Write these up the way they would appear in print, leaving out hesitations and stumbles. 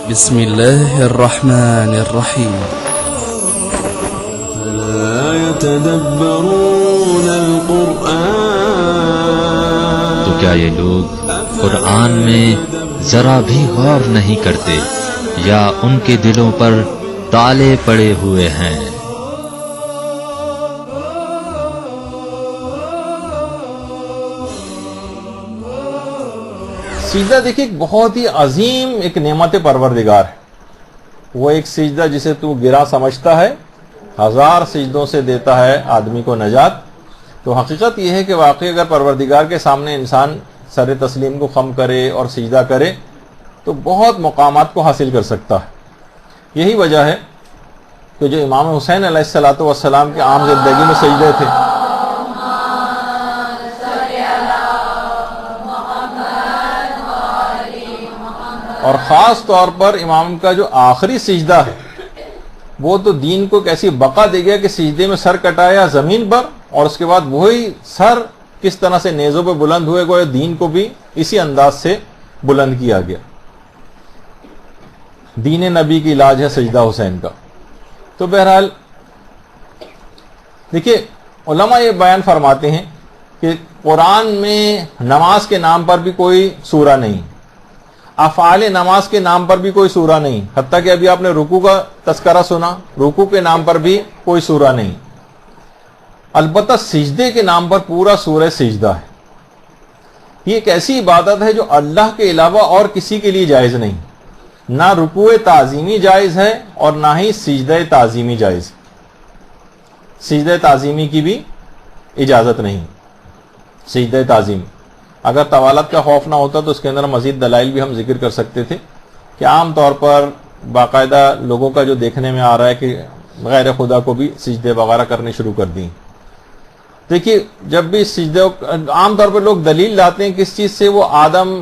بسم الله الرحمن الرحيم. لا يتدبرون القرآن. تو کیا یہ لوگ قرآن میں ذرا بھی غور نہیں کرتے یا ان کے دلوں پر تالے پڑے ہوئے ہیں؟ سجدہ دیکھیے ایک بہت ہی عظیم ایک نعمت پروردگار ہے. وہ ایک سجدہ جسے تو گرا سمجھتا ہے 1000 سجدوں سے دیتا ہے آدمی کو نجات. تو حقیقت یہ ہے کہ واقعی اگر پروردگار کے سامنے انسان سر تسلیم کو خم کرے اور سجدہ کرے تو بہت مقامات کو حاصل کر سکتا ہے. یہی وجہ ہے کہ جو امام حسین علیہ الصلوۃ والسلام کے عام زندگی میں سجدے تھے، اور خاص طور پر امام کا جو آخری سجدہ ہے وہ تو دین کو کیسی بقا دے گیا کہ سجدے میں سر کٹایا زمین پر، اور اس کے بعد وہی سر کس طرح سے نیزوں پہ بلند ہوئے گویا دین کو بھی اسی انداز سے بلند کیا گیا. دین نبی کی علاج ہے سجدہ حسین کا. تو بہرحال دیکھیے علماء یہ بیان فرماتے ہیں کہ قرآن میں نماز کے نام پر بھی کوئی سورہ نہیں، افعال نماز کے نام پر بھی کوئی سورہ نہیں، حتیٰ کہ ابھی آپ نے رکوع کا تذکرہ سنا، رکوع کے نام پر بھی کوئی سورہ نہیں. البتہ سجدے کے نام پر پورا سورہ سجدہ ہے. یہ ایک ایسی عبادت ہے جو اللہ کے علاوہ اور کسی کے لیے جائز نہیں. نہ رکوع تعظیمی جائز ہے اور نہ ہی سجدہ تعظیمی جائز. سجدہ تعظیمی کی بھی اجازت نہیں. سجدہ تعظیمی اگر طوالت کا خوف نہ ہوتا تو اس کے اندر مزید دلائل بھی ہم ذکر کر سکتے تھے کہ عام طور پر باقاعدہ لوگوں کا جو دیکھنے میں آ رہا ہے کہ غیر خدا کو بھی سجدے وغیرہ کرنے شروع کر دیں. دیکھیے جب بھی سجدے عام طور پر لوگ دلیل لاتے ہیں کس چیز سے، وہ آدم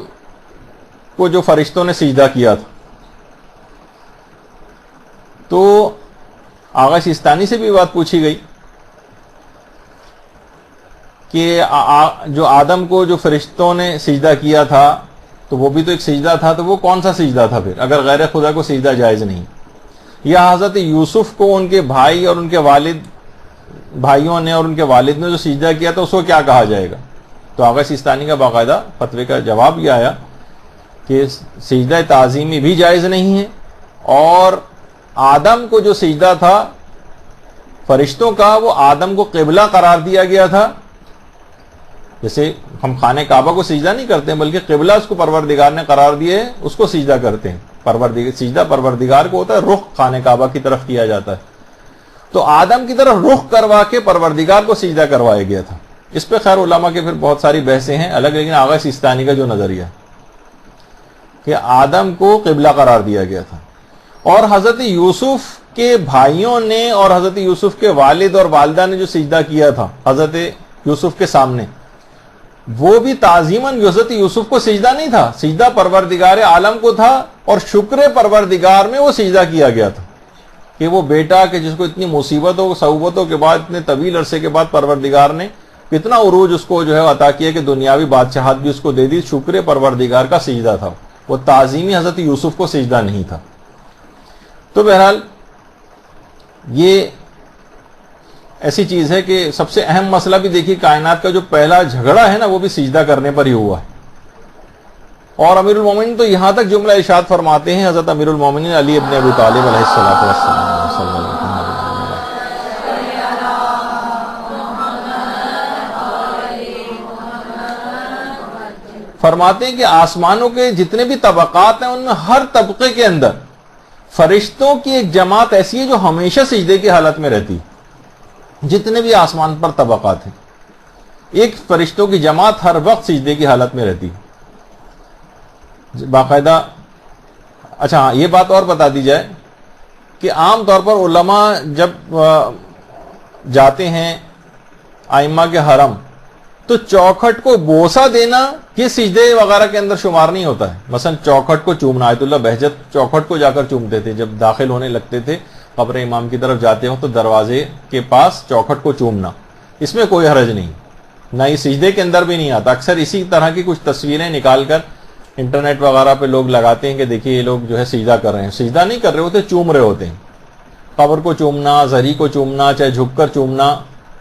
کو جو فرشتوں نے سجدہ کیا تھا. تو آغا سیستانی سے بھی بات پوچھی گئی کہ جو آدم کو جو فرشتوں نے سجدہ کیا تھا تو وہ بھی تو ایک سجدہ تھا، تو وہ کون سا سجدہ تھا پھر اگر غیر خدا کو سجدہ جائز نہیں؟ یا حضرت یوسف کو ان کے بھائی اور ان کے بھائیوں نے اور ان کے والد نے جو سجدہ کیا تھا اس کو کیا کہا جائے گا؟ تو آغا سیستانی کا باقاعدہ فتوے کا جواب یہ آیا کہ سجدہ تعظیمی بھی جائز نہیں ہے، اور آدم کو جو سجدہ تھا فرشتوں کا وہ آدم کو قبلہ قرار دیا گیا تھا. جیسے ہم خانہ کعبہ کو سجدہ نہیں کرتے ہیں بلکہ قبلہ اس کو پروردگار نے قرار دیے اس کو سجدہ کرتے ہیں. سجدہ پروردگار کو ہوتا ہے، رخ خانہ کعبہ کی طرف کیا جاتا ہے. تو آدم کی طرف رخ کروا کے پروردگار کو سجدہ کروایا گیا تھا. اس پہ خیر علماء کے پھر بہت ساری بحثیں ہیں الگ، لیکن آغا سیستانی کا جو نظریہ کہ آدم کو قبلہ قرار دیا گیا تھا. اور حضرت یوسف کے بھائیوں نے اور حضرت یوسف کے والد اور والدہ نے جو سجدہ کیا تھا حضرت یوسف کے سامنے، وہ بھی تعظیماً حضرت یوسف کو سجدہ نہیں تھا، سجدہ پروردگار عالم کو تھا. اور شکر پروردگار میں وہ سجدہ کیا گیا تھا کہ وہ بیٹا کہ جس کو اتنی مصیبتوں صعوبتوں کے بعد اتنے طویل عرصے کے بعد پروردگار نے کتنا عروج اس کو جو ہے عطا کیا کہ دنیاوی بادشاہت بھی اس کو دے دی. شکر پروردگار کا سجدہ تھا، وہ تعظیمی حضرت یوسف کو سجدہ نہیں تھا. تو بہرحال یہ ایسی چیز ہے کہ سب سے اہم مسئلہ بھی دیکھیے کائنات کا جو پہلا جھگڑا ہے نا وہ بھی سجدہ کرنے پر ہی ہوا ہے. اور امیر المومنین تو یہاں تک جملہ ارشاد فرماتے ہیں حضرت امیر المومنین علی ابن ابی طالب علیہ الصلوۃ والسلام فرماتے ہیں کہ آسمانوں کے جتنے بھی طبقات ہیں ان میں ہر طبقے کے اندر فرشتوں کی ایک جماعت ایسی ہے جو ہمیشہ سجدے کی حالت میں رہتی. جتنے بھی آسمان پر طبقات ہیں ایک فرشتوں کی جماعت ہر وقت سجدے کی حالت میں رہتی باقاعدہ. اچھا ہاں یہ بات اور بتا دی جائے کہ عام طور پر علماء جب جاتے ہیں ائمہ کے حرم تو چوکھٹ کو بوسہ دینا یہ سجدے وغیرہ کے اندر شمار نہیں ہوتا ہے. مثلا چوکھٹ کو چومنا، آیت اللہ بہجت چوکھٹ کو جا کر چومتے تھے جب داخل ہونے لگتے تھے قبر امام کی طرف جاتے ہوں تو دروازے کے پاس چوکھٹ کو چومنا، اس میں کوئی حرج نہیں، نہ یہ سجدے کے اندر بھی نہیں آتا. اکثر اسی طرح کی کچھ تصویریں نکال کر انٹرنیٹ وغیرہ پہ لوگ لگاتے ہیں کہ دیکھیے یہ لوگ جو ہے سجدہ کر رہے ہیں. سجدہ نہیں کر رہے ہوتے, چوم رہے ہوتے ہیں. قبر کو چومنا, زری کو چومنا, چاہے جھک کر چومنا,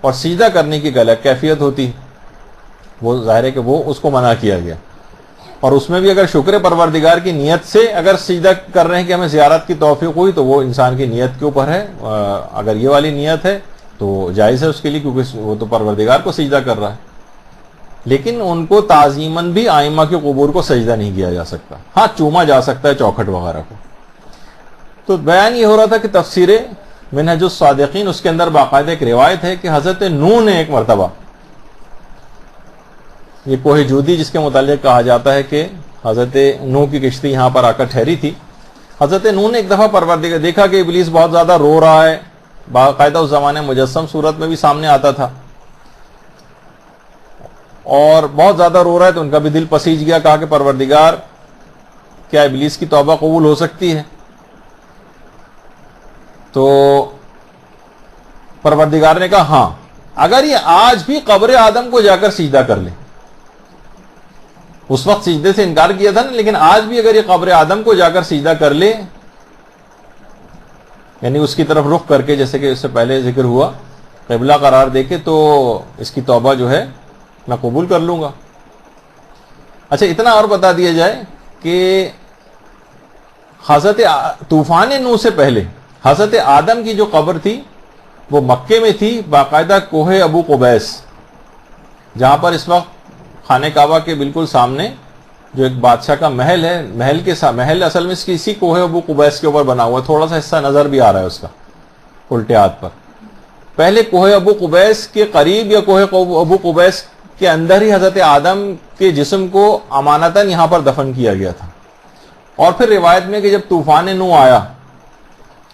اور سجدہ کرنے کی غلط کیفیت ہوتی ہے. وہ ظاہر ہے کہ وہ اس کو منع کیا گیا. اور اس میں بھی اگر شکر پروردگار کی نیت سے اگر سجدہ کر رہے ہیں کہ ہمیں زیارت کی توفیق ہوئی, تو وہ انسان کی نیت کے اوپر ہے. اگر یہ والی نیت ہے تو جائز ہے اس کے لیے, کیونکہ وہ تو پروردگار کو سجدہ کر رہا ہے. لیکن ان کو تعظیماً بھی ائمہ کے قبور کو سجدہ نہیں کیا جا سکتا. ہاں چوما جا سکتا ہے چوکھٹ وغیرہ کو. تو بیان یہ ہو رہا تھا کہ تفسیر منہج الصادقین, اس کے اندر باقاعدہ ایک روایت ہے کہ حضرت نوح نے ایک مرتبہ, یہ کوہ جودی جس کے متعلق کہا جاتا ہے کہ حضرت نوح کی کشتی یہاں پر آ کر ٹھہری تھی, حضرت نوح نے ایک دفعہ پروردگار دیکھا کہ ابلیس بہت زیادہ رو رہا ہے. باقاعدہ اس زمانے مجسم صورت میں بھی سامنے آتا تھا, اور بہت زیادہ رو رہا ہے. تو ان کا بھی دل پسیج گیا, کہا کہ پروردگار کیا ابلیس کی توبہ قبول ہو سکتی ہے؟ تو پروردگار نے کہا ہاں, اگر یہ آج بھی قبر آدم کو جا کر سجدہ کر لے. اس وقت سجدے سے انکار کیا تھا نا, لیکن آج بھی اگر یہ قبر آدم کو جا کر سجدہ کر لے, یعنی اس کی طرف رخ کر کے, جیسے کہ اس سے پہلے ذکر ہوا, قبلہ قرار دے کے, تو اس کی توبہ جو ہے میں قبول کر لوں گا. اچھا اتنا اور بتا دیا جائے کہ حضرت طوفان نوح سے پہلے حضرت آدم کی جو قبر تھی وہ مکے میں تھی, باقاعدہ کوہ ابو قبیس, جہاں پر اس وقت خانہ کعبہ کے بالکل سامنے جو ایک بادشاہ کا محل ہے, محل اصل میں اسی کوہ ابو قبیس کے اوپر بنا ہوا ہے. تھوڑا سا حصہ نظر بھی آ رہا ہے اس کا الٹے ہاتھ پر. پہلے کوہ ابو قبیس کے قریب یا کوہ ابو قبیس کے اندر ہی حضرت آدم کے جسم کو امانتاً یہاں پر دفن کیا گیا تھا. اور پھر روایت میں کہ جب طوفان نوح آیا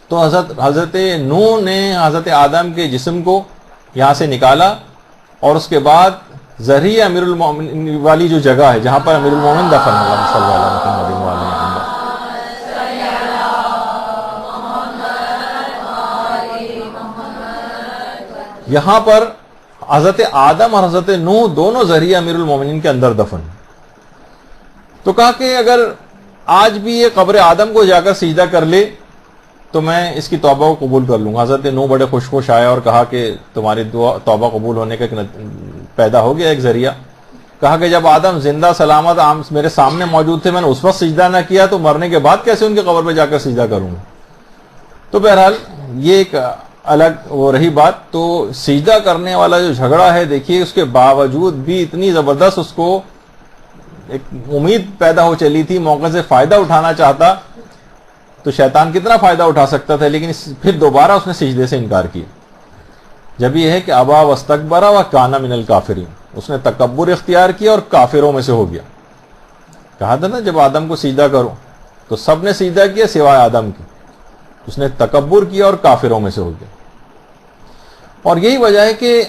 تو حضرت نوح نے حضرت آدم کے جسم کو یہاں سے نکالا, اور اس کے بعد ذریعہ امیر المومنین والی جو جگہ ہے جہاں پر امیر المومنین دفن ہے, صلی اللہ علیہ وسلم, یہاں پر حضرت آدم اور حضرت نوح دونوں ذریعہ امیر المومنین کے اندر دفن. تو کہا کہ اگر آج بھی یہ قبر آدم کو جا کر سجدہ کر لے تو میں اس کی توبہ کو قبول کر لوں گا. حضرت نوح بڑے خوش آئے اور کہا کہ تمہاری توبہ قبول ہونے کا پیدا ہو گیا ایک ذریعہ. کہا کہ جب آدم زندہ سلامت میرے سامنے موجود تھے, میں نے اس وقت سجدہ نہ کیا, تو مرنے کے بعد کیسے ان کی قبر پہ جا کر سجدہ کروں گا؟ تو بہرحال یہ ایک الگ وہ رہی بات. تو سجدہ کرنے والا جو جھگڑا ہے, دیکھیے اس کے باوجود بھی اتنی زبردست اس کو ایک امید پیدا ہو چلی تھی, موقع سے فائدہ اٹھانا چاہتا تو شیطان کتنا فائدہ اٹھا سکتا تھا, لیکن پھر دوبارہ اس نے سجدے سے انکار کیا. جب یہ ہے کہ ابا واستکبر وکان من الکافرین, اس نے تکبر اختیار کیا اور کافروں میں سے ہو گیا. کہا تھا نا جب آدم کو سجدہ کرو تو سب نے سجدہ کیا سوائے آدم کی, اس نے تکبر کیا اور کافروں میں سے ہو گیا. اور یہی وجہ ہے کہ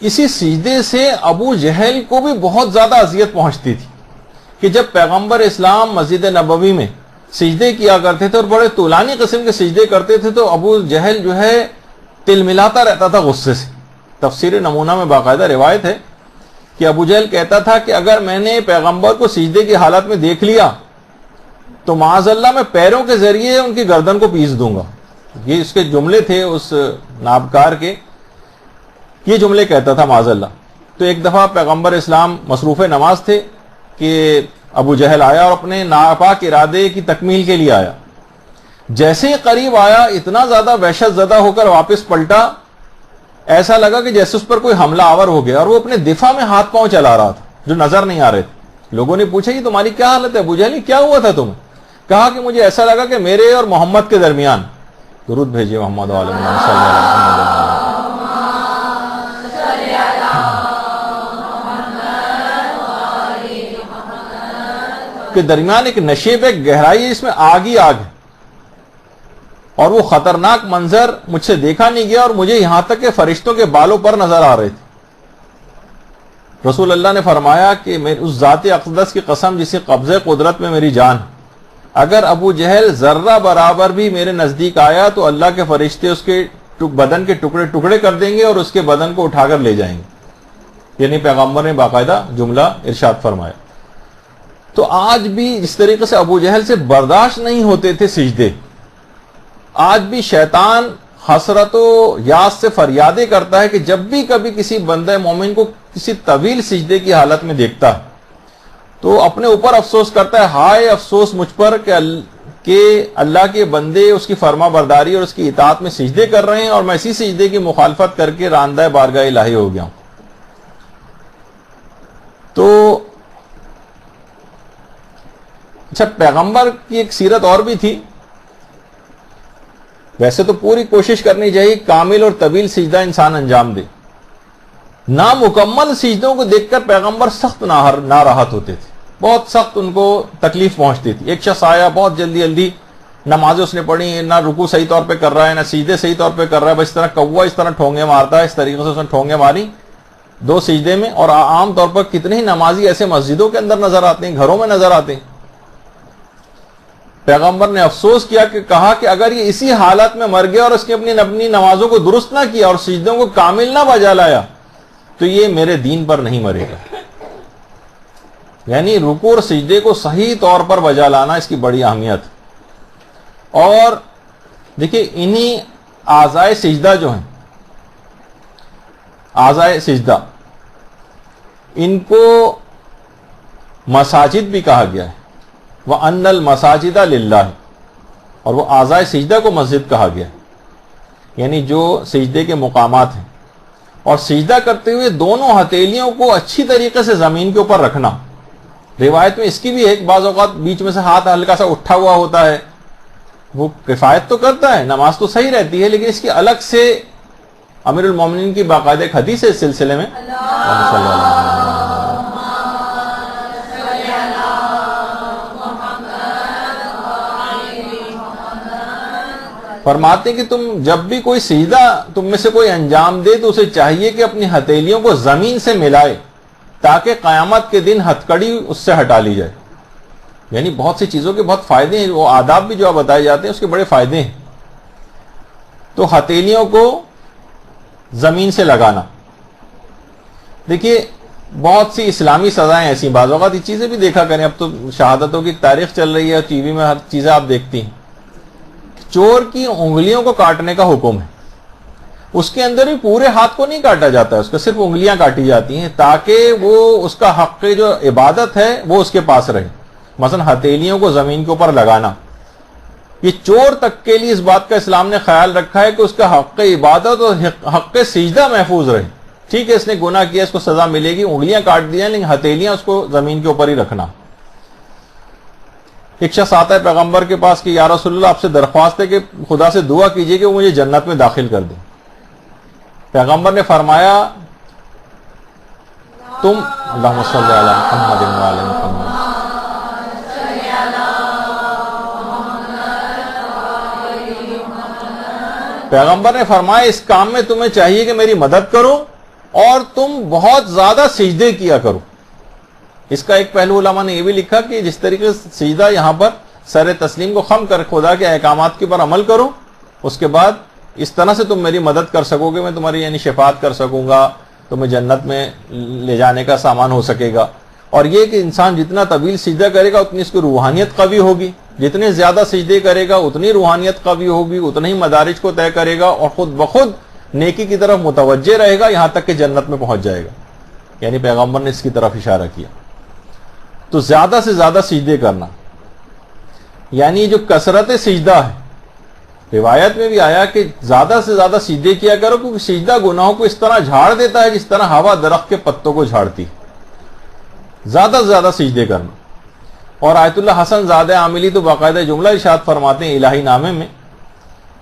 اسی سجدے سے ابو جہل کو بھی بہت زیادہ اذیت پہنچتی تھی کہ جب پیغمبر اسلام مسجد نبوی میں سجدے کیا کرتے تھے اور بڑے طولانی قسم کے سجدے کرتے تھے, تو ابو جہل جو ہے تل ملاتا رہتا تھا غصے سے. تفسیر نمونہ میں باقاعدہ روایت ہے کہ ابو جہل کہتا تھا کہ اگر میں نے پیغمبر کو سجدے کی حالت میں دیکھ لیا تو معاذ اللہ میں پیروں کے ذریعے ان کی گردن کو پیس دوں گا. یہ اس کے جملے تھے اس نابکار کے, یہ جملے کہتا تھا معاذ اللہ. تو ایک دفعہ پیغمبر اسلام مصروف نماز تھے کہ ابو جہل آیا اور اپنے ناپاک ارادے کی تکمیل کے لیے آیا. جیسے ہی قریب آیا اتنا زیادہ وحشت زدہ ہو کر واپس پلٹا, ایسا لگا کہ جیسے اس پر کوئی حملہ آور ہو گیا, اور وہ اپنے دفاع میں ہاتھ پاؤں چلا رہا تھا جو نظر نہیں آ رہے تھے. لوگوں نے پوچھا یہ تمہاری کیا حالت ہے ابو جہل, کیا ہوا تھا تمہیں؟ کہا کہ مجھے ایسا لگا کہ میرے اور محمد کے درمیان, درود بھیجیے محمد صلی اللہ علیہ وسلم, کے درمیان ایک نشیب, ایک گہرائی, اس میں آگ ہی آگ ہے, اور وہ خطرناک منظر مجھ سے دیکھا نہیں گیا, اور مجھے یہاں تک کہ فرشتوں کے بالوں پر نظر آ رہے تھے. رسول اللہ نے فرمایا کہ اس ذات اقدس کی قسم جسے قبضے قدرت میں میری جان, اگر ابو جہل ذرہ برابر بھی میرے نزدیک آیا تو اللہ کے فرشتے اس کے بدن کے ٹکڑے ٹکڑے کر دیں گے اور اس کے بدن کو اٹھا کر لے جائیں گے. یعنی پیغمبر نے باقاعدہ جملہ ارشاد فرمایا. تو آج بھی جس طریقے سے ابو جہل سے برداشت نہیں ہوتے تھے سجدے، آج بھی شیطان حسرت و یاس سے فریادیں کرتا ہے کہ جب بھی کبھی کسی بندہ مومن کو کسی طویل سجدے کی حالت میں دیکھتا ہے تو اپنے اوپر افسوس کرتا ہے، ہائے افسوس مجھ پر کہ اللہ کے بندے اس کی فرما برداری اور اس کی اطاعت میں سجدے کر رہے ہیں اور میں اسی سجدے کی مخالفت کر کے راندہ بارگاہ الہی ہو گیا ہوں۔ تو اچھا، پیغمبر کی ایک سیرت اور بھی تھی۔ ویسے تو پوری کوشش کرنی چاہیے کامل اور طویل سجدہ انسان انجام دے، نامکمل سجدوں کو دیکھ کر پیغمبر سخت ناراحت ہوتے تھے، بہت سخت ان کو تکلیف پہنچتی تھی۔ ایک شخص آیا، بہت جلدی جلدی نمازیں اس نے پڑھی، نہ رکوع صحیح طور پہ کر رہا ہے، نہ سجدے صحیح طور پہ کر رہا ہے، بس اس طرح کوا اس طرح ٹھونگے مارتا ہے، اس طریقے سے اس نے ٹھونگے ماری 2 سجدے میں۔ اور عام طور پر کتنے ہی نمازی ایسے مسجدوں کے اندر نظر آتے ہیں، گھروں میں نظر آتے ہیں۔ پیغمبر نے افسوس کیا کہ کہا کہ اگر یہ اسی حالت میں مر گیا اور اس نے اپنی نمازوں کو درست نہ کیا اور سجدوں کو کامل نہ بجا لایا تو یہ میرے دین پر نہیں مرے گا۔ یعنی رکوع اور سجدے کو صحیح طور پر بجا لانا اس کی بڑی اہمیت۔ اور دیکھیے انہی اعضائے سجدہ جو ہیں، اعضائے سجدہ، ان کو مساجد بھی کہا گیا ہے، وَأَنَّ الْمَسَاجِدَ لِلَّهِ، اور وہ اعضائے سجدہ کو مسجد کہا گیا ہے، یعنی جو سجدے کے مقامات ہیں۔ اور سجدہ کرتے ہوئے دونوں ہتھیلیوں کو اچھی طریقے سے زمین کے اوپر رکھنا۔ روایت میں اس کی بھی ایک بعض اوقات بیچ میں سے ہاتھ ہلکا سا اٹھا ہوا ہوتا ہے، وہ کفایت تو کرتا ہے، نماز تو صحیح رہتی ہے، لیکن اس کی الگ سے امیر المومنین کی باقاعدہ ایک حدیث ہے اس سلسلے میں۔ فرماتے ہیں کہ تم جب بھی کوئی سجدہ تم میں سے کوئی انجام دے تو اسے چاہیے کہ اپنی ہتھیلیوں کو زمین سے ملائے تاکہ قیامت کے دن ہتھکڑی اس سے ہٹا لی جائے۔ یعنی بہت سی چیزوں کے بہت فائدے ہیں، وہ آداب بھی جو آپ بتائے جاتے ہیں اس کے بڑے فائدے ہیں۔ تو ہتھیلیوں کو زمین سے لگانا، دیکھیے بہت سی اسلامی سزائیں ایسی، بعض اوقات یہ چیزیں بھی دیکھا کریں، اب تو شہادتوں کی تاریخ چل رہی ہے، ٹی وی میں ہر چیزیں آپ دیکھتی ہیں۔ چور کی انگلیوں کو کاٹنے کا حکم ہے، اس کے اندر بھی پورے ہاتھ کو نہیں کاٹا جاتا ہے، اس کا صرف انگلیاں کاٹی جاتی ہیں تاکہ وہ اس کا حق جو عبادت ہے وہ اس کے پاس رہے۔ مثلا ہتھیلیوں کو زمین کے اوپر لگانا، یہ چور تک کے لیے اس بات کا اسلام نے خیال رکھا ہے کہ اس کا حق عبادت اور حق سجدہ محفوظ رہے۔ ٹھیک ہے، اس نے گناہ کیا، اس کو سزا ملے گی، انگلیاں کاٹ دی جائیں، لیکن ہتھیلیاں اس کو زمین کے اوپر ہی رکھنا۔ ایک شخص آتا ہے پیغمبر کے پاس کہ یا رسول اللہ آپ سے درخواست ہے کہ خدا سے دعا کیجئے کہ وہ مجھے جنت میں داخل کر دے۔ پیغمبر نے فرمایا تم اللہم صلی علی محمد وعلی محمد، پیغمبر نے فرمایا اس کام میں تمہیں چاہیے کہ میری مدد کرو اور تم بہت زیادہ سجدے کیا کرو۔ اس کا ایک پہلو علماء نے یہ بھی لکھا کہ جس طریقے سے سجدہ یہاں پر سر تسلیم کو خم کر خدا کے احکامات کے پر عمل کرو، اس کے بعد اس طرح سے تم میری مدد کر سکو گے، میں تمہاری یعنی شفاعت کر سکوں گا، تمہیں جنت میں لے جانے کا سامان ہو سکے گا۔ اور یہ کہ انسان جتنا طویل سجدہ کرے گا اتنی اس کی روحانیت قوی ہوگی، جتنے زیادہ سجدے کرے گا اتنی روحانیت قوی ہوگی، اتنے ہی مدارج کو طے کرے گا اور خود بخود نیکی کی طرف متوجہ رہے گا، یہاں تک کہ جنت میں پہنچ جائے گا۔ یعنی پیغمبر نے اس کی طرف اشارہ کیا۔ تو زیادہ سے زیادہ سجدے کرنا، یعنی جو کثرت سجدہ ہے، روایت میں بھی آیا کہ زیادہ سے زیادہ سجدے کیا کرو، کیونکہ سجدہ گناہوں کو اس طرح جھاڑ دیتا ہے جس طرح ہوا درخت کے پتوں کو جھاڑتی۔ زیادہ سے زیادہ سجدے کرنا۔ اور آیت اللہ حسن زادہ عاملی تو باقاعدہ جملہ ارشاد فرماتے ہیں الہی نامے میں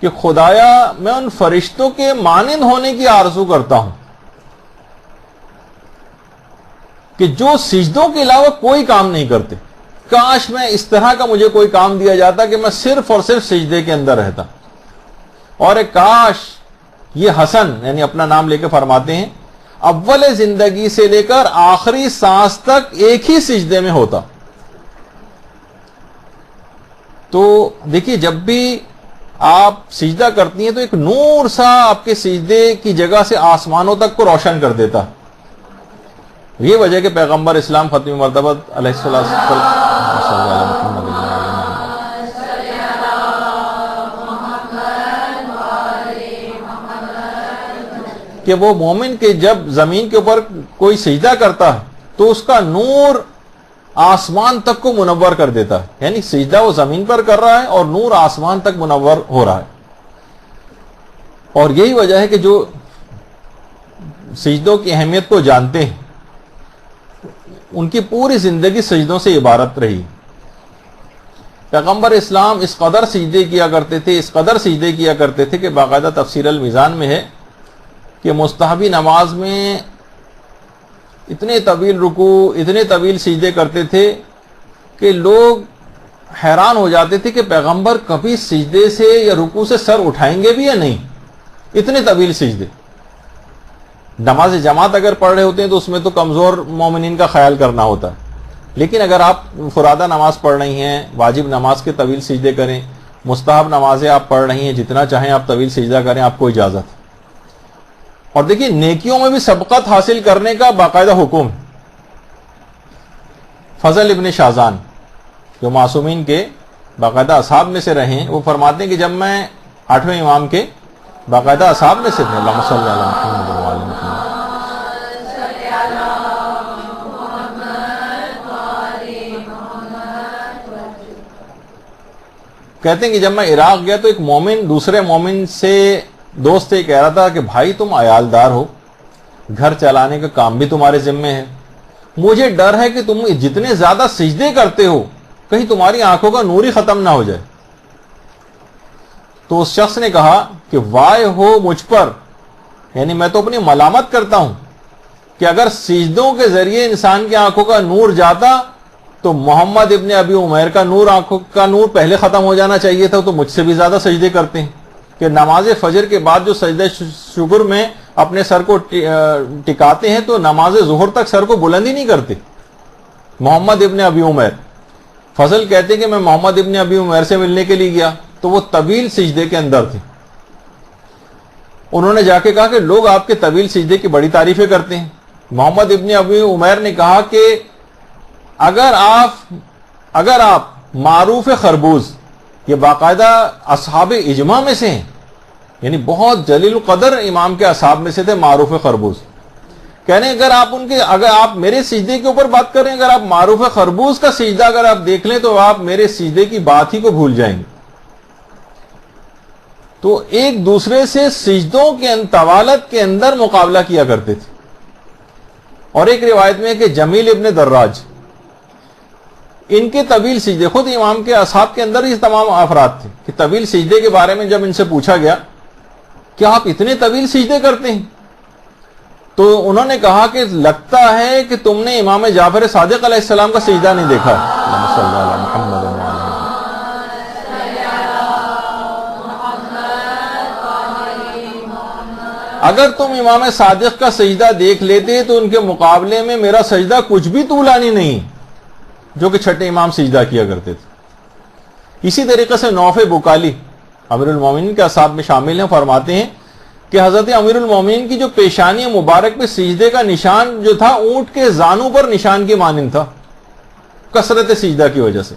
کہ خدایا میں ان فرشتوں کے مانند ہونے کی آرزو کرتا ہوں کہ جو سجدوں کے علاوہ کوئی کام نہیں کرتے۔ کاش میں اس طرح کا مجھے کوئی کام دیا جاتا کہ میں صرف اور صرف سجدے کے اندر رہتا۔ اور کاش یہ حسن یعنی اپنا نام لے کے فرماتے ہیں اول زندگی سے لے کر آخری سانس تک ایک ہی سجدے میں ہوتا۔ تو دیکھیے جب بھی آپ سجدہ کرتی ہیں تو ایک نور سا آپ کے سجدے کی جگہ سے آسمانوں تک کو روشن کر دیتا۔ یہ وجہ کہ پیغمبر اسلام ختم مرتبہ علیہ السلام کہ وہ مومن کے جب زمین کے اوپر کوئی سجدہ کرتا ہے تو اس کا نور آسمان تک کو منور کر دیتا ہے. یعنی سجدہ وہ زمین پر کر رہا ہے اور نور آسمان تک منور ہو رہا ہے. اور یہی وجہ ہے کہ جو سجدوں کی اہمیت کو جانتے ہیں ان کی پوری زندگی سجدوں سے عبارت رہی. پیغمبر اسلام اس قدر سجدے کیا کرتے تھے کہ باقاعدہ تفسیر المیزان میں ہے کہ مستحبی نماز میں اتنے طویل رکوع اتنے طویل سجدے کرتے تھے کہ لوگ حیران ہو جاتے تھے کہ پیغمبر کبھی سجدے سے یا رکوع سے سر اٹھائیں گے بھی یا نہیں. اتنے طویل سجدے. نماز جماعت اگر پڑھ رہے ہوتے ہیں تو اس میں تو کمزور مومنین کا خیال کرنا ہوتا ہے، لیکن اگر آپ فرادہ نماز پڑھ رہی ہیں واجب نماز کے طویل سجدے کریں، مستحب نمازیں آپ پڑھ رہی ہیں جتنا چاہیں آپ طویل سجدہ کریں، آپ کو اجازت ہے. اور دیکھیے نیکیوں میں بھی سبقت حاصل کرنے کا باقاعدہ حکم ہے. فضل ابن شازان جو معصومین کے باقاعدہ اصحاب میں سے رہے ہیں، وہ فرماتے ہیں کہ جب میں 8ویں امام کے باقاعدہ اصحاب میں سے تھے، اللہم صلی علی محمد و علی محمد، کہتے ہیں کہ جب میں عراق گیا تو ایک مومن دوسرے مومن سے دوست سے کہہ رہا تھا کہ بھائی تم عیالدار ہو، گھر چلانے کا کام بھی تمہارے ذمے ہے، مجھے ڈر ہے کہ تم جتنے زیادہ سجدے کرتے ہو کہیں تمہاری آنکھوں کا نور ہی ختم نہ ہو جائے. تو اس شخص نے کہا کہ وائے ہو مجھ پر، یعنی میں تو اپنی ملامت کرتا ہوں کہ اگر سجدوں کے ذریعے انسان کی آنکھوں کا نور جاتا تو محمد ابن ابی عمیر کا نور آنکھوں کا نور پہلے ختم ہو جانا چاہیے تھا. تو مجھ سے بھی زیادہ سجدے کرتے ہیں کہ نماز فجر کے بعد جو سجدہ شکر میں اپنے سر کو ٹکاتے ہیں تو نماز ظہر تک سر کو بلند ہی نہیں کرتے. محمد ابن ابی عمیر. فضل کہتے ہیں کہ میں محمد ابن ابی عمیر سے ملنے کے لیے گیا تو وہ طویل سجدے کے اندر تھے. انہوں نے جا کے کہا کہ لوگ آپ کے طویل سجدے کی بڑی تعریفیں کرتے ہیں. محمد ابن ابی عمیر نے کہا کہ اگر آپ معروف خربوز، یہ باقاعدہ اصحاب اجماع میں سے ہیں، یعنی بہت جلیل القدر امام کے اصحاب میں سے تھے معروف خربوز، کہنے اگر آپ میرے سجدے کے اوپر بات کریں، اگر آپ معروف خربوز کا سجدہ اگر آپ دیکھ لیں تو آپ میرے سجدے کی بات ہی کو بھول جائیں گے. تو ایک دوسرے سے سجدوں کے طوالت کے اندر مقابلہ کیا کرتے تھے. اور ایک روایت میں کہ جمیل ابن دراج، ان کے طویل سجدے، خود امام کے اصحاب کے اندر ہی تمام افراد تھے کہ طویل سجدے کے بارے میں جب ان سے پوچھا گیا کہ آپ اتنے طویل سجدے کرتے ہیں تو انہوں نے کہا کہ لگتا ہے کہ تم نے امام جعفر صادق علیہ السلام کا سجدہ نہیں دیکھا. اللہم صلی علی محمد و علی محمد. اگر تم امام صادق کا سجدہ دیکھ لیتے تو ان کے مقابلے میں میرا سجدہ کچھ بھی طولانی نہیں جو کہ چھٹے امام سجدہ کیا کرتے تھے. اسی طریقے سے نوف بکالی امیر المومنین کے اصحاب میں شامل ہیں، فرماتے ہیں کہ حضرت امیر المومنین کی جو پیشانی مبارک پہ سجدے کا نشان جو تھا اونٹ کے زانوں پر نشان کی مانند تھا، کثرت سجدہ کی وجہ سے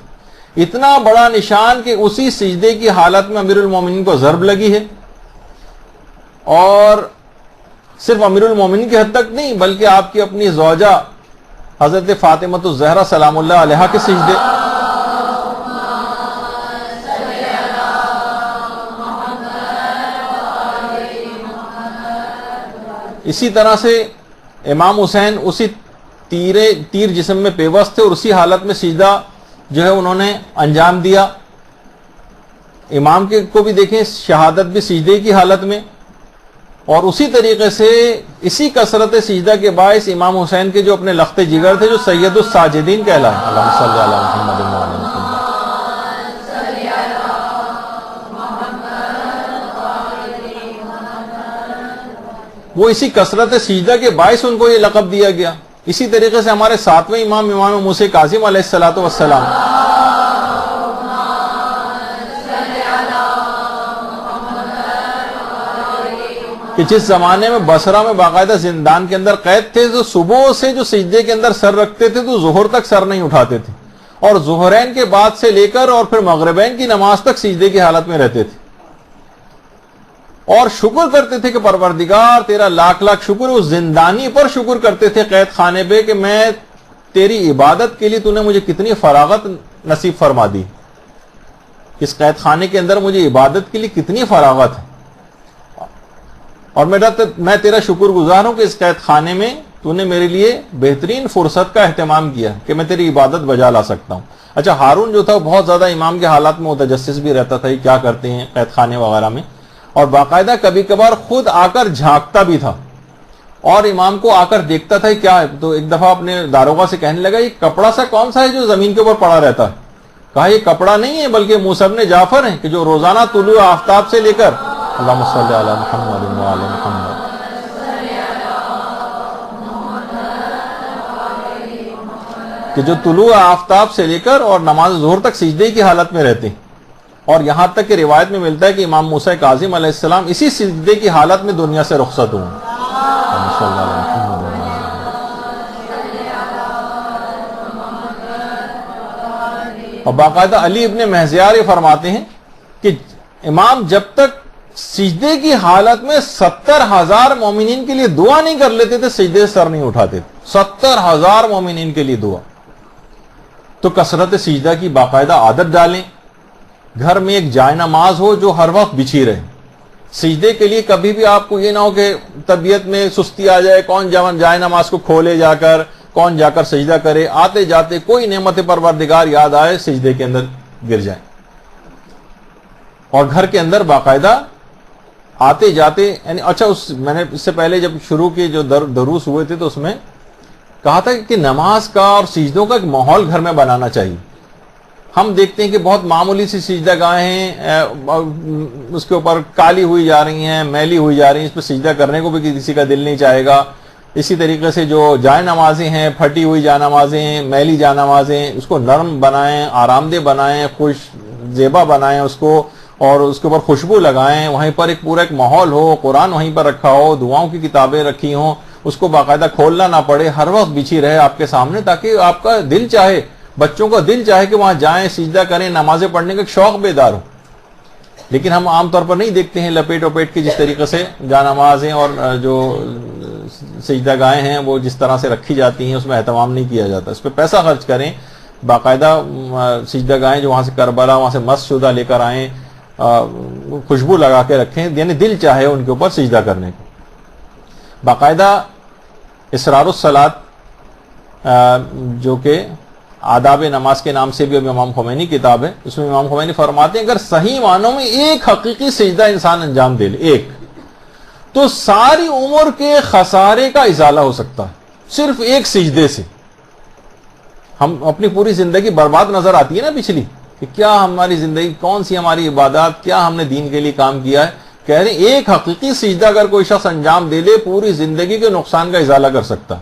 اتنا بڑا نشان کہ اسی سجدے کی حالت میں امیر المومنین کو ضرب لگی ہے. اور صرف امیر المومنین کی حد تک نہیں بلکہ آپ کی اپنی زوجہ حضرت فاطمہ الزہرا سلام اللہ علیہا کے سجدے. اسی طرح سے امام حسین اسی تیر جسم میں پیوست تھے اور اسی حالت میں سجدہ جو ہے انہوں نے انجام دیا. امام کو بھی دیکھیں شہادت بھی سجدے کی حالت میں. اور اسی طریقے سے اسی کثرت سجدہ کے باعث امام حسین کے جو اپنے لخت جگر تھے جو سید الساجدین کہلائے، اللہم صلی علی محمد و علی محمد. وہ اسی کثرت سجدہ کے باعث ان کو یہ لقب دیا گیا. اسی طریقے سے ہمارے 7ویں امام موسیٰ کاظم علیہ الصلوۃ والسلام، کہ جس زمانے میں بصرہ میں باقاعدہ زندان کے اندر قید تھے تو صبح سے جو سجدے کے اندر سر رکھتے تھے تو ظہر تک سر نہیں اٹھاتے تھے، اور ظہرین کے بعد سے لے کر اور پھر مغربین کی نماز تک سجدے کی حالت میں رہتے تھے. اور شکر کرتے تھے کہ پروردگار تیرا لاکھ لاکھ شکر. اس زندانی پر شکر کرتے تھے قید خانے پہ کہ میں تیری عبادت کے لیے تو نے مجھے کتنی فراغت نصیب فرما دی. اس قید خانے کے اندر مجھے عبادت کے لیے کتنی فراغت ہے, اور میں تیرا شکر گزار ہوں کہ اس قید خانے میں تو نے میرے لیے بہترین فرصت کا اہتمام کیا کہ میں تیری عبادت بجا لا سکتا ہوں. اچھا, ہارون جو تھا وہ بہت زیادہ امام کے حالات میں متجسس بھی رہتا تھا, یہ کیا کرتے ہیں قید خانے وغیرہ میں, اور باقاعدہ کبھی کبھار خود آ کر جھانکتا بھی تھا اور امام کو آ کر دیکھتا تھا کیا ہے. تو ایک دفعہ اپنے داروغہ سے کہنے لگا, یہ کپڑا سا کون سا ہے جو زمین کے اوپر پڑا رہتا ہے؟ کہا یہ کپڑا نہیں ہے بلکہ موسیٰ ابن جعفر ہیں کہ جو روزانہ طلوع آفتاب سے لے کر اللہم صلی علی محمد و علی محمد, کہ جو طلوع آفتاب سے لے کر اور نماز ظہر تک سجدے کی حالت میں رہتے ہیں. اور یہاں تک کہ روایت میں ملتا ہے کہ امام موسیٰ کاظم علیہ السلام اسی سجدے کی حالت میں دنیا سے رخصت ہوئے. اور باقاعدہ علی ابن مہزیار یہ فرماتے ہیں کہ امام جب تک سجدے کی حالت میں 70,000 مومنین کے لیے دعا نہیں کر لیتے تھے, سجدے سے سر نہیں اٹھاتے تھے. 70,000 مومنین کے لیے دعا. تو کثرت سجدہ کی باقاعدہ عادت ڈالیں. گھر میں ایک جائے نماز ہو جو ہر وقت بچھی رہے. سجدے کے لیے کبھی بھی آپ کو یہ نہ ہو کہ طبیعت میں سستی آ جائے, کون جائے نماز کو کھولے جا کر, کون جا کر سجدہ کرے, آتے جاتے کوئی نعمت پروردگار یاد آئے سجدے کے اندر گر جائیں. اور گھر کے اندر باقاعدہ آتے جاتے, یعنی اچھا میں نے اس سے پہلے جب شروع کی جو دروس ہوئے تھے تو اس میں کہا تھا کہ نماز کا اور سجدوں کا ایک ماحول گھر میں بنانا چاہیے. ہم دیکھتے ہیں کہ بہت معمولی سی سجدہ گاہیں ہیں, اس کے اوپر کالی ہوئی جا رہی ہیں, میلی ہوئی جا رہی ہیں, اس پہ سجدہ کرنے کو بھی کسی کا دل نہیں چاہے گا. اسی طریقے سے جو جائے نمازیں ہیں, پھٹی ہوئی جائے نمازیں ہیں, میلی جائے نمازیں, اس کو نرم بنائیں, آرام دہ بنائیں, خوش زیبا بنائیں اس کو, اور اس کے اوپر خوشبو لگائیں. وہیں پر ایک پورا ایک ماحول ہو, قرآن وہیں پر رکھا ہو, دعاؤں کی کتابیں رکھی ہوں, اس کو باقاعدہ کھولنا نہ پڑے, ہر وقت بچھی رہے آپ کے سامنے, تاکہ آپ کا دل چاہے, بچوں کا دل چاہے کہ وہاں جائیں, سجدہ کریں, نمازیں پڑھنے کا ایک شوق بیدار ہو. لیکن ہم عام طور پر نہیں دیکھتے ہیں لپیٹ وپیٹ کے جس طریقے سے جا نمازیں اور جو سجدہ گاہیں ہیں وہ جس طرح سے رکھی جاتی ہیں, اس میں اہتمام نہیں کیا جاتا. اس پہ پیسہ خرچ کریں, باقاعدہ سجدہ گاہیں جو وہاں سے کربلا, وہاں سے مس شدہ لے کر آئیں, خوشبو لگا کے رکھیں, یعنی دل چاہے ان کے اوپر سجدہ کرنے کو. باقاعدہ اسرار الصلاۃ جو کہ آداب نماز کے نام سے بھی اب امام خمینی کتاب ہے, اس میں امام خمینی فرماتے ہیں اگر صحیح معنوں میں ایک حقیقی سجدہ انسان انجام دے لے, ایک, تو ساری عمر کے خسارے کا ازالہ ہو سکتا ہے صرف ایک سجدے سے. ہم اپنی پوری زندگی برباد نظر آتی ہے نا پچھلی, کہ کیا ہماری زندگی, کون سی ہماری عبادات, کیا ہم نے دین کے لیے کام کیا ہے. کہہ رہے ہیں ایک حقیقی سجدہ اگر کوئی شخص انجام دے لے پوری زندگی کے نقصان کا ازالہ کر سکتا,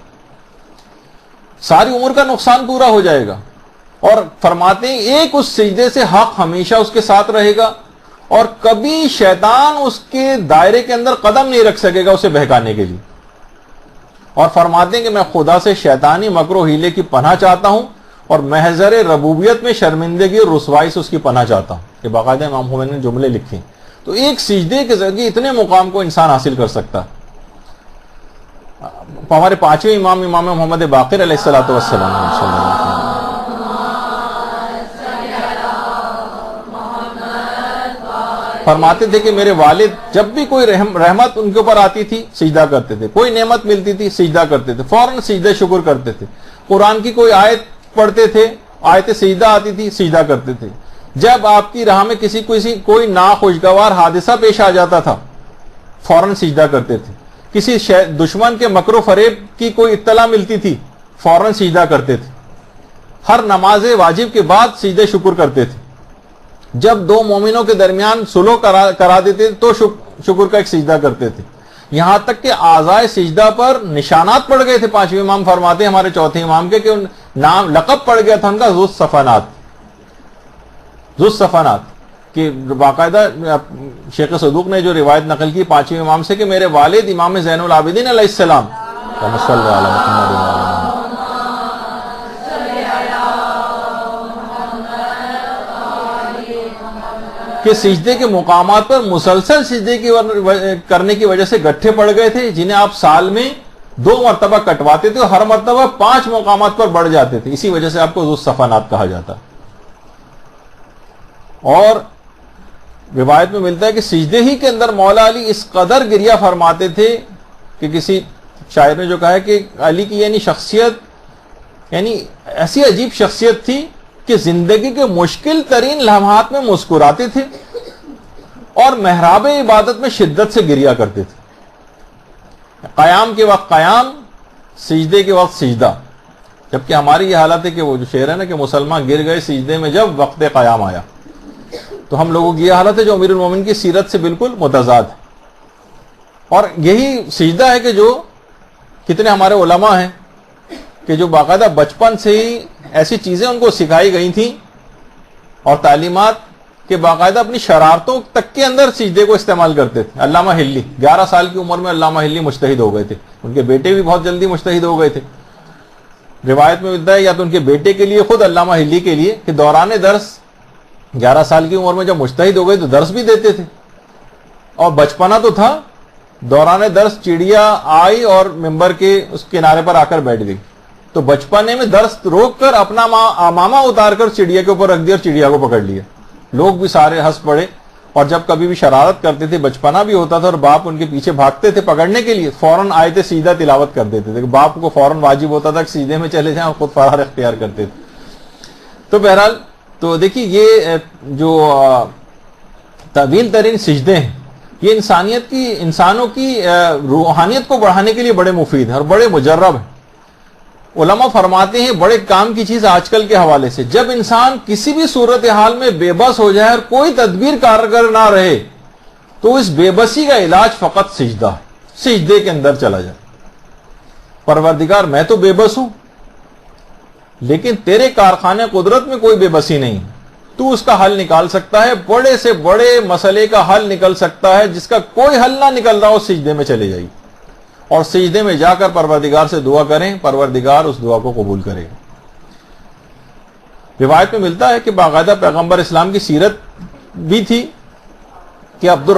ساری عمر کا نقصان پورا ہو جائے گا. اور فرماتے ہیں ایک اس سجدے سے حق ہمیشہ اس کے ساتھ رہے گا, اور کبھی شیطان اس کے دائرے کے اندر قدم نہیں رکھ سکے گا اسے بہکانے کے لیے. اور فرماتے ہیں کہ میں خدا سے شیطانی مکر و حیلے کی پناہ چاہتا ہوں, اور محضر ربوبیت میں شرمندگی اور رسوائی سے اس کی پناہ چاہتا ہوں. یہ باقاعدہ امام خمینی نے جملے لکھے. تو ایک سجدے کے ذریعے اتنے مقام کو انسان حاصل کر سکتا ہے. ہمارے پانچویں امام محمد باقر علیہ الصلوۃ والسلام فرماتے تھے کہ میرے والد جب بھی کوئی رحمت ان کے اوپر آتی تھی سجدہ کرتے تھے, کوئی نعمت ملتی تھی سجدہ کرتے تھے, فوراً سجدہ شکر کرتے تھے. قرآن کی کوئی آیت پڑھتے تھے, آیت سجدہ آتی تھی, سجدہ کرتے تھے. جب آپ کی راہ میں کوئی ناخوشگوار حادثہ پیش آ جاتا تھا فوراً سجدہ کرتے تھے. کسی دشمن کے مکر و فریب کی کوئی اطلاع ملتی تھی فوراً سجدہ کرتے تھے. ہر نماز واجب کے بعد سجدہ شکر کرتے تھے. جب دو مومنوں کے درمیان صلح کرا دیتے تو شکر کا ایک سجدہ کرتے تھے. یہاں تک کہ اعضائے سجدہ پر نشانات پڑ گئے تھے. پانچویں امام فرماتے ہیں ہمارے چوتھے امام کے کہ نام لقب پڑ گیا تھا ان کا ذو الصفنات, کہ باقاعدہ شیخ صدوق نے جو روایت نقل کی پانچویں امام سے کہ میرے والد امام زین العابدین علیہ السلام کہ سجدے کے مقامات پر مسلسل سجدے کرنے کی وجہ سے گٹھے پڑ گئے تھے، جنہیں آپ سال میں 2 مرتبہ کٹواتے تھے اور ہر مرتبہ 5 مقامات پر بڑھ جاتے تھے. اسی وجہ سے آپ کو ذو الصفنات کہا جاتا. اور روایت میں ملتا ہے کہ سجدے ہی کے اندر مولا علی اس قدر گریہ فرماتے تھے کہ کسی شاعر نے جو کہا ہے کہ علی کی یعنی شخصیت یعنی ایسی عجیب شخصیت تھی کہ زندگی کے مشکل ترین لمحات میں مسکراتے تھے اور محراب عبادت میں شدت سے گریہ کرتے تھے. قیام کے وقت قیام، سجدے کے وقت سجدہ. جبکہ ہماری یہ حالت ہے کہ وہ جو شعر ہے نا کہ مسلمان گر گئے سجدے میں جب وقت قیام آیا، تو ہم لوگوں کی یہ حالت ہے جو امیر المومنین کی سیرت سے بالکل متضاد ہے. اور یہی سجدہ ہے کہ جو کتنے ہمارے علماء ہیں کہ جو باقاعدہ بچپن سے ہی ایسی چیزیں ان کو سکھائی گئی تھیں اور تعلیمات کہ باقاعدہ اپنی شرارتوں تک کے اندر سجدے کو استعمال کرتے تھے. علامہ ہلی 11 سال کی عمر میں علامہ ہلی مجتہد ہو گئے تھے. ان کے بیٹے بھی بہت جلدی مجتہد ہو گئے تھے. روایت میں ملتا ہے یا تو ان کے بیٹے کے لیے خود علامہ ہلی کے لیے کہ دوران درس 11 سال کی عمر میں جب مجتہد ہو گئے تو درس بھی دیتے تھے. اور بچپنا تو تھا، دوران درس چڑیا آئی اور ممبر کے اس کنارے پر آ کر بیٹھ گئی، تو بچپنے میں درس روک کر اپنا امامہ اتار کر چڑیا کے اوپر رکھ دیا اور چڑیا کو پکڑ لیا. لوگ بھی سارے ہنس پڑے. اور جب کبھی بھی شرارت کرتے تھے، بچپنا بھی ہوتا تھا اور باپ ان کے پیچھے بھاگتے تھے پکڑنے کے لیے، فوراً آیت سیدھا تلاوت کر دیتے تھے. باپ کو فوراً واجب ہوتا تھا کہ سیدھے میں چلے جائیں اور خود فرار اختیار کرتے تھے. تو بہرحال تو دیکھیے یہ جو طویل ترین سجدے ہیں یہ انسانوں کی روحانیت کو بڑھانے کے لیے بڑے مفید ہیں اور بڑے مجرب ہیں. علماء فرماتے ہیں بڑے کام کی چیز آج کل کے حوالے سے، جب انسان کسی بھی صورتحال میں بے بس ہو جائے اور کوئی تدبیر کارگر نہ رہے تو اس بے بسی کا علاج فقط سجدہ ہے. سجدے کے اندر چلا جائے. پروردگار میں تو بے بس ہوں لیکن تیرے کارخانے قدرت میں کوئی بے بسی نہیں، تو اس کا حل نکال سکتا ہے. بڑے سے بڑے مسئلے کا حل نکل سکتا ہے، جس کا کوئی حل نہ نکل رہا ہو سجدے میں چلے جائیے اور سجدے میں جا کر پروردگار سے دعا کریں، پروردگار اس دعا کو قبول کرے گا. روایت میں ملتا ہے کہ باقاعدہ پیغمبر اسلام کی سیرت بھی تھی کہ عبد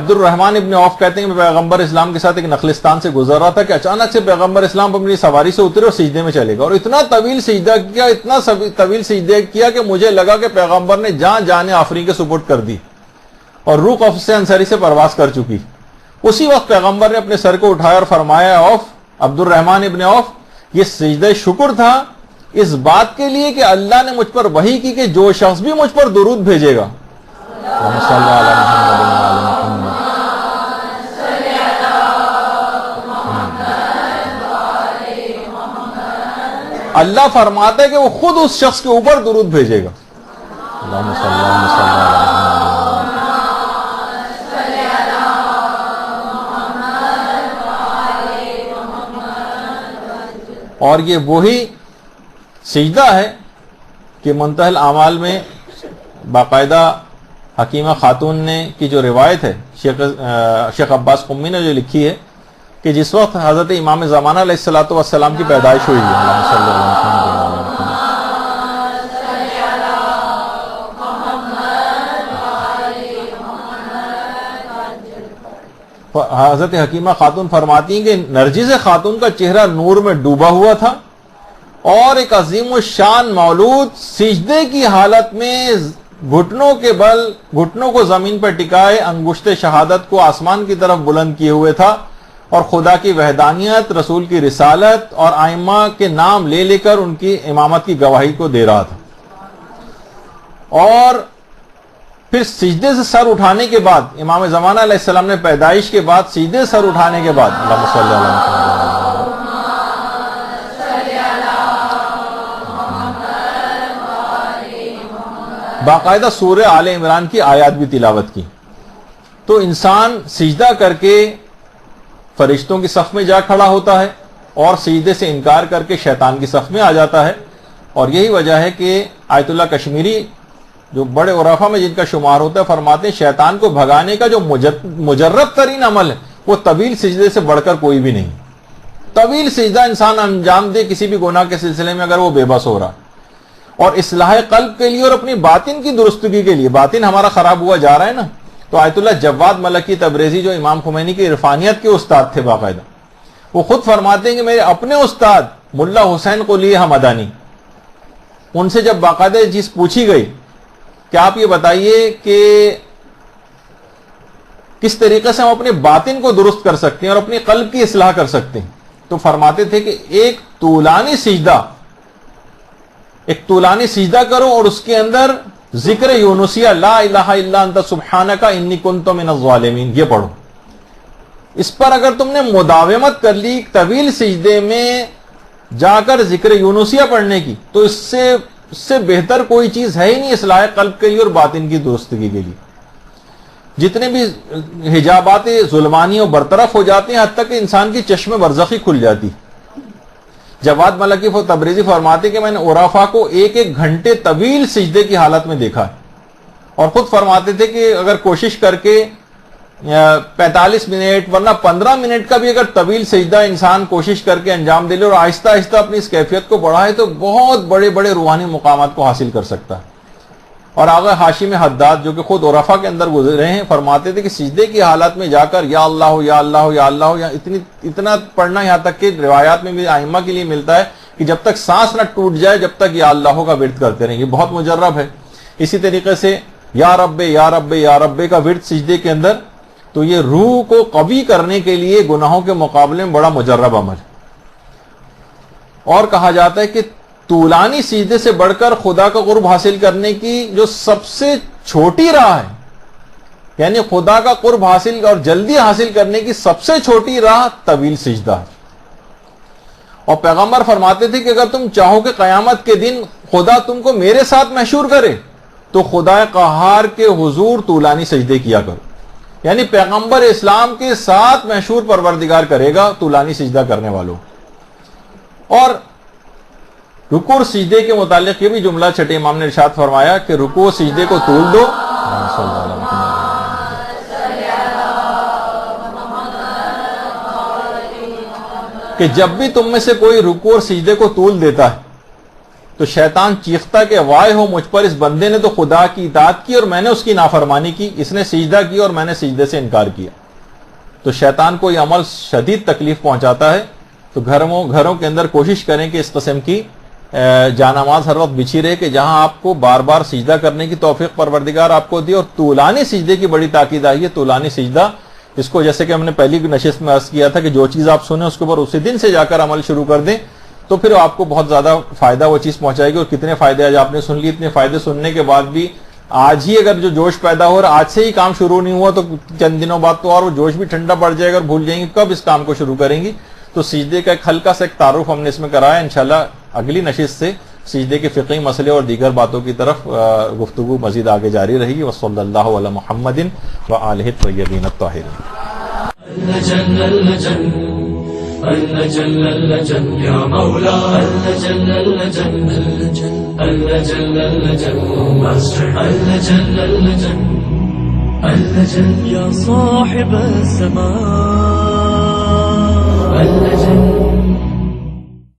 الرحمن ابن عوف کہتے ہیں کہ میں پیغمبر اسلام کے ساتھ ایک نخلستان سے گزر رہا تھا کہ اچانک سے پیغمبر اسلام اپنی سواری سے اترے اور سجدے میں چلے گا اور اتنا طویل سجدہ کیا کہ مجھے لگا کہ پیغمبر نے جان جانے آفرین کے سپرد کر دی اور روح قفص انصاری سے پرواز کر چکی. اسی وقت پیغمبر نے اپنے سر کو اٹھایا اور فرمایا عوف، عبد الرحمن ابن عوف، یہ سجدہ شکر تھا اس بات کے لیے کہ اللہ نے مجھ پر وحی کی کہ جو شخص بھی مجھ پر درود بھیجے گا اللہ فرماتا ہے کہ وہ خود اس شخص کے اوپر درود بھیجے گا. اور یہ وہی سجدہ ہے کہ منتہی الاعمال میں باقاعدہ حکیمہ خاتون نے کی جو روایت ہے شیخ عباس قمی نے جو لکھی ہے کہ جس وقت حضرت امام زمانہ علیہ الصلوۃ والسلام کی پیدائش ہوئی ہے، حضرت حکیمہ خاتون فرماتی ہیں کہ نرجس خاتون کا چہرہ نور میں ڈوبا ہوا تھا اور ایک عظیم الشان مولود سجدے کی حالت میں گھٹنوں کو زمین پر ٹکائے انگشت شہادت کو آسمان کی طرف بلند کیے ہوئے تھا اور خدا کی وحدانیت، رسول کی رسالت اور ائمہ کے نام لے لے کر ان کی امامت کی گواہی کو دے رہا تھا. اور پھر سجدے سے سر اٹھانے کے بعد امام زمانہ علیہ السلام نے پیدائش کے بعد سجدے سر اٹھانے کے بعد اللہم صلی اللہ علیہ وسلم باقاعدہ سورہ آل عمران کی آیات بھی تلاوت کی. تو انسان سجدہ کر کے فرشتوں کی صف میں جا کھڑا ہوتا ہے اور سجدے سے انکار کر کے شیطان کی صف میں آ جاتا ہے. اور یہی وجہ ہے کہ آیت اللہ کشمیری جو بڑے عرفا میں جن کا شمار ہوتا ہے فرماتے ہیں شیطان کو بھگانے کا جو مجرب ترین عمل ہے وہ طویل سجدے سے بڑھ کر کوئی بھی نہیں. طویل سجدہ انسان انجام دے کسی بھی گناہ کے سلسلے میں اگر وہ بے بس ہو رہا، اور اصلاح قلب کے لیے اور اپنی باطن کی درستگی کے لیے، باطن ہمارا خراب ہوا جا رہا ہے نا، تو آیت اللہ جواد ملکی تبریزی جو امام خمینی کی عرفانیت کے استاد تھے باقاعدہ، وہ خود فرماتے ہیں کہ میرے اپنے استاد ملا حسین قلی حمدانی، ان سے جب باقاعدہ یہ چیز پوچھی گئی کہ آپ یہ بتائیے کہ کس طریقے سے ہم اپنے باطن کو درست کر سکتے ہیں اور اپنی قلب کی اصلاح کر سکتے ہیں، تو فرماتے تھے کہ ایک طولانی سجدہ کرو اور اس کے اندر ذکر یونسیہ لا الہ الا انت سبحانک انی کنت من الظالمین یہ پڑھو. اس پر اگر تم نے مداومت کر لی طویل سجدے میں جا کر ذکر یونسیہ پڑھنے کی، تو اس سے بہتر کوئی چیز ہے ہی نہیں اصلاح قلب کے لیے اور باطن کی درستگی کے لیے. جتنے بھی حجابات ظلمانیوں برطرف ہو جاتے ہیں، حتیٰ کہ انسان کی چشم برزخی کھل جاتی. جواد ملکی تبریزی فرماتے کہ میں نے عرفا کو ایک گھنٹے طویل سجدے کی حالت میں دیکھا ہے، اور خود فرماتے تھے کہ اگر کوشش کر کے 45 منٹ ورنہ 15 منٹ کا بھی اگر طویل سجدہ انسان کوشش کر کے انجام دے لے اور آہستہ آہستہ اپنی اس کیفیت کو بڑھائے تو بہت بڑے بڑے روحانی مقامات کو حاصل کر سکتا ہے. اور آغا ہاشم حداد جو کہ خود عرفہ کے اندر گزرے ہیں فرماتے تھے کہ سجدے کی حالت میں جا کر یا اللہ یا اللہ یا اللہ یا اتنا پڑھنا، یہاں تک کہ روایات میں بھی ائمہ کے لیے ملتا ہے کہ جب تک سانس نہ ٹوٹ جائے جب تک یا اللہ کا ورد کرتے رہیں. یہ بہت مجرب ہے. اسی طریقے سے یا رب یا رب یا رب کا ورد سجدے کے اندر، تو یہ روح کو قوی کرنے کے لیے گناہوں کے مقابلے میں بڑا مجرب عمل. اور کہا جاتا ہے کہ طولانی سجدے سے بڑھ کر خدا کا قرب حاصل کرنے کی جو سب سے چھوٹی راہ ہے، یعنی خدا کا قرب حاصل اور جلدی حاصل کرنے کی سب سے چھوٹی راہ طویل سجدہ ہے. اور پیغمبر فرماتے تھے کہ اگر تم چاہو کہ قیامت کے دن خدا تم کو میرے ساتھ محشور کرے تو خدا قہار کے حضور طولانی سجدے کیا کرو. یعنی پیغمبر اسلام کے ساتھ محشور پروردگار کرے گا طولانی سجدہ کرنے والوں. اور رکوع اور سجدے کے متعلق یہ بھی جملہ چھٹے امام نے ارشاد فرمایا کہ رکوع و سجدے کو طول دو، کہ جب بھی تم میں سے کوئی رکوع اور سجدے کو طول دیتا ہے تو شیطان چیختا کہ وائے ہو مجھ پر، اس بندے نے تو خدا کی اطاعت کی اور میں نے اس کی نافرمانی کی، اس نے سجدہ کیا اور میں نے سجدے سے انکار کیا. تو شیطان کو یہ عمل شدید تکلیف پہنچاتا ہے. تو گھروں کے اندر کوشش کریں کہ اس قسم کی جانماز ہر وقت بچھی رہے کہ جہاں آپ کو بار بار سجدہ کرنے کی توفیق پروردگار آپ کو دی. اور طولانی سجدے کی بڑی تاکید آئی ہے. طولانی سجدہ اس کو جیسے کہ ہم نے پہلی نشست میں عرض کیا تھا کہ جو چیز آپ سنیں اس کے اوپر اسی دن سے جا کر عمل شروع کر دیں تو پھر آپ کو بہت زیادہ فائدہ وہ چیز پہنچائے گی. اور کتنے فائدے آج آپ نے سن لی، اتنے فائدے سننے کے بعد بھی آج ہی اگر جو جوش پیدا ہو رہا، آج سے ہی کام شروع نہیں ہوا تو چند دنوں بعد تو اور وہ جوش بھی ٹھنڈا پڑ جائے گا اور بھول جائیں گے کب اس کام کو شروع کریں گی. تو سجدے کا ایک ہلکا سا ایک تعارف ہم نے اس میں کرایا. انشاءاللہ اگلی نشست سے سجدے کے فقہی مسئلے اور دیگر باتوں کی طرف گفتگو مزید آگے جاری رہی. وصلی اللہ علی محمد وآلہ الطیبین الطاہرین. اللجن اللجن اللجن اللجن یا مولا اللجن اللجن اللجن اللجن اللجن اللجن اللجن یا صاحب السماء اللجن